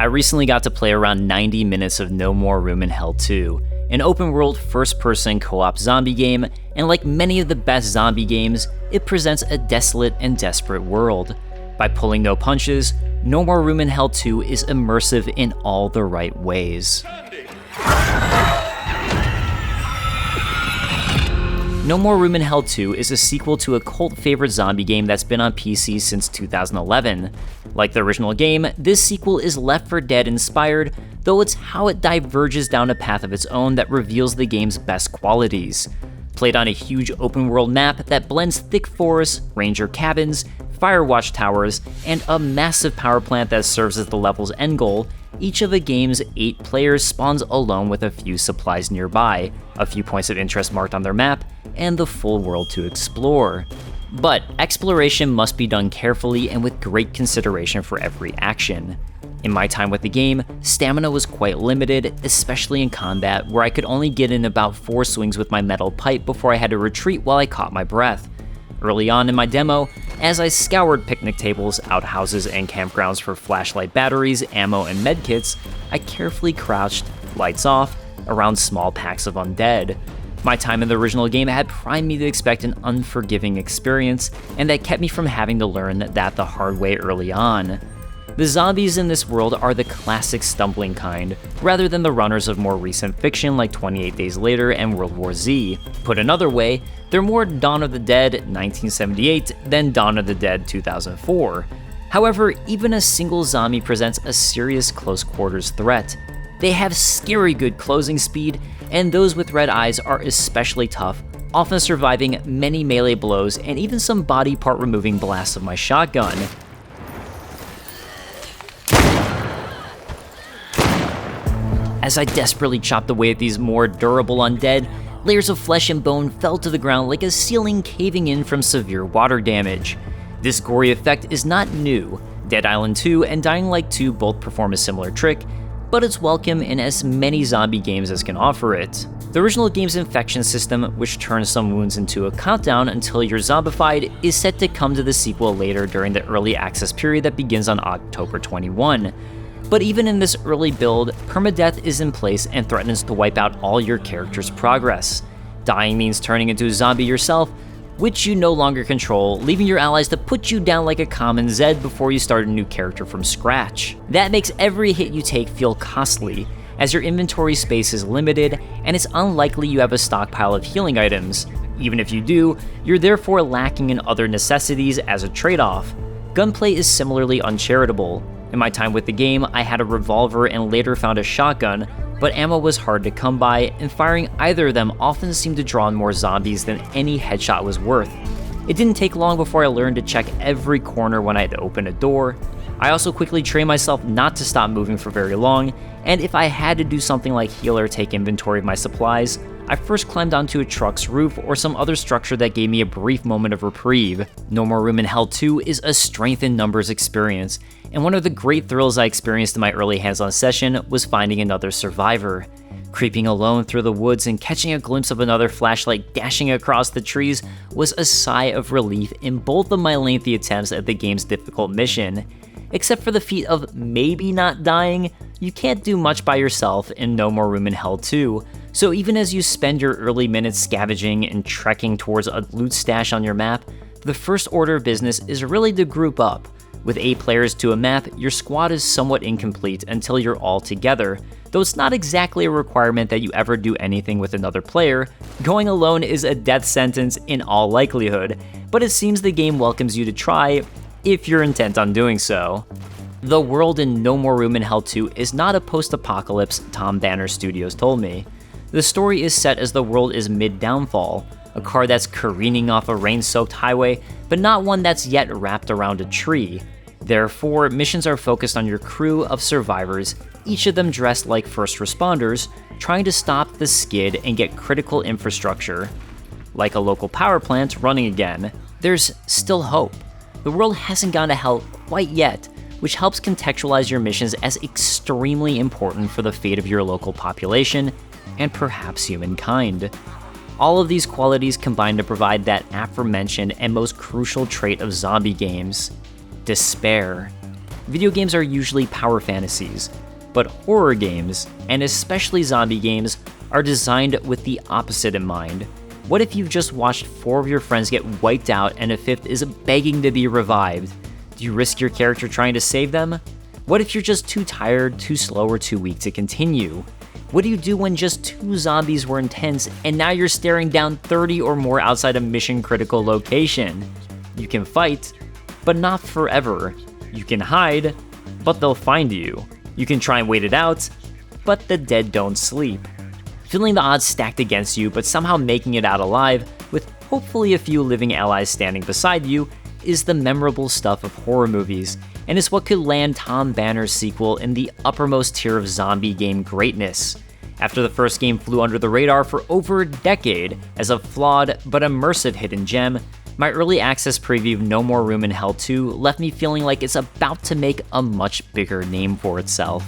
I recently got to play around 90 minutes of No More Room in Hell 2, an open-world first-person co-op zombie game, and like many of the best zombie games, it presents a desolate and desperate world. By pulling no punches, No More Room in Hell 2 is immersive in all the right ways. No More Room in Hell 2 is a sequel to a cult favorite zombie game that's been on PC since 2011. Like the original game, this sequel is Left 4 Dead inspired, though it's how it diverges down a path of its own that reveals the game's best qualities. Played on a huge open world map that blends thick forests, ranger cabins, fire watchtowers, and a massive power plant that serves as the level's end goal, each of the game's 8 players spawns alone with a few supplies nearby, a few points of interest marked on their map, and the full world to explore. But exploration must be done carefully and with great consideration for every action. In my time with the game, stamina was quite limited, especially in combat, where I could only get in about 4 swings with my metal pipe before I had to retreat while I caught my breath. Early on in my demo, as I scoured picnic tables, outhouses, and campgrounds for flashlight batteries, ammo, and medkits, I carefully crouched, lights off, around small packs of undead. My time in the original game had primed me to expect an unforgiving experience, and that kept me from having to learn that the hard way early on. The zombies in this world are the classic stumbling kind, rather than the runners of more recent fiction like 28 Days Later and World War Z. Put another way, they're more Dawn of the Dead 1978 than Dawn of the Dead 2004. However, even a single zombie presents a serious close quarters threat. They have scary good closing speed, and those with red eyes are especially tough, often surviving many melee blows and even some body part removing blasts of my shotgun. As I desperately chopped away at these more durable undead, layers of flesh and bone fell to the ground like a ceiling caving in from severe water damage. This gory effect is not new. Dead Island 2 and Dying Light 2 both perform a similar trick, but it's welcome in as many zombie games as can offer it. The original game's infection system, which turns some wounds into a countdown until you're zombified, is set to come to the sequel later during the early access period that begins on October 21. But even in this early build, permadeath is in place and threatens to wipe out all your character's progress. Dying means turning into a zombie yourself, which you no longer control, leaving your allies to put you down like a common Zed before you start a new character from scratch. That makes every hit you take feel costly, as your inventory space is limited, and it's unlikely you have a stockpile of healing items. Even if you do, you're therefore lacking in other necessities as a trade-off. Gunplay is similarly uncharitable. In my time with the game, I had a revolver and later found a shotgun, but ammo was hard to come by, and firing either of them often seemed to draw on more zombies than any headshot was worth. It didn't take long before I learned to check every corner when I had to open a door. I also quickly trained myself not to stop moving for very long, and if I had to do something like heal or take inventory of my supplies, I first climbed onto a truck's roof or some other structure that gave me a brief moment of reprieve. No More Room in Hell 2 is a strength in numbers experience, and one of the great thrills I experienced in my early hands-on session was finding another survivor. Creeping alone through the woods and catching a glimpse of another flashlight dashing across the trees was a sigh of relief in both of my lengthy attempts at the game's difficult mission. Except for the feat of maybe not dying, you can't do much by yourself in No More Room in Hell 2, so even as you spend your early minutes scavenging and trekking towards a loot stash on your map, the first order of business is really to group up. With 8 players to a map, your squad is somewhat incomplete until you're all together, though it's not exactly a requirement that you ever do anything with another player. Going alone is a death sentence in all likelihood, but it seems the game welcomes you to try if you're intent on doing so. The world in No More Room in Hell 2 is not a post-apocalypse, Tom Banner Studios told me. The story is set as the world is mid-downfall, a car that's careening off a rain-soaked highway, but not one that's yet wrapped around a tree. Therefore, missions are focused on your crew of survivors, each of them dressed like first responders, trying to stop the skid and get critical infrastructure, like a local power plant, running again. There's still hope. The world hasn't gone to hell quite yet, which helps contextualize your missions as extremely important for the fate of your local population, and perhaps humankind. All of these qualities combine to provide that aforementioned and most crucial trait of zombie games: despair. Video games are usually power fantasies, but horror games, and especially zombie games, are designed with the opposite in mind. What if you've just watched 4 of your friends get wiped out and a 5th is begging to be revived? Do you risk your character trying to save them? What if you're just too tired, too slow, or too weak to continue? What do you do when just 2 zombies were intense and now you're staring down 30 or more outside a mission-critical location? You can fight, but not forever. You can hide, but they'll find you. You can try and wait it out, but the dead don't sleep. Feeling the odds stacked against you, but somehow making it out alive, with hopefully a few living allies standing beside you, is the memorable stuff of horror movies, and is what could land Tom Banner's sequel in the uppermost tier of zombie game greatness. After the first game flew under the radar for over a decade as a flawed but immersive hidden gem, my early access preview of No More Room in Hell 2 left me feeling like it's about to make a much bigger name for itself.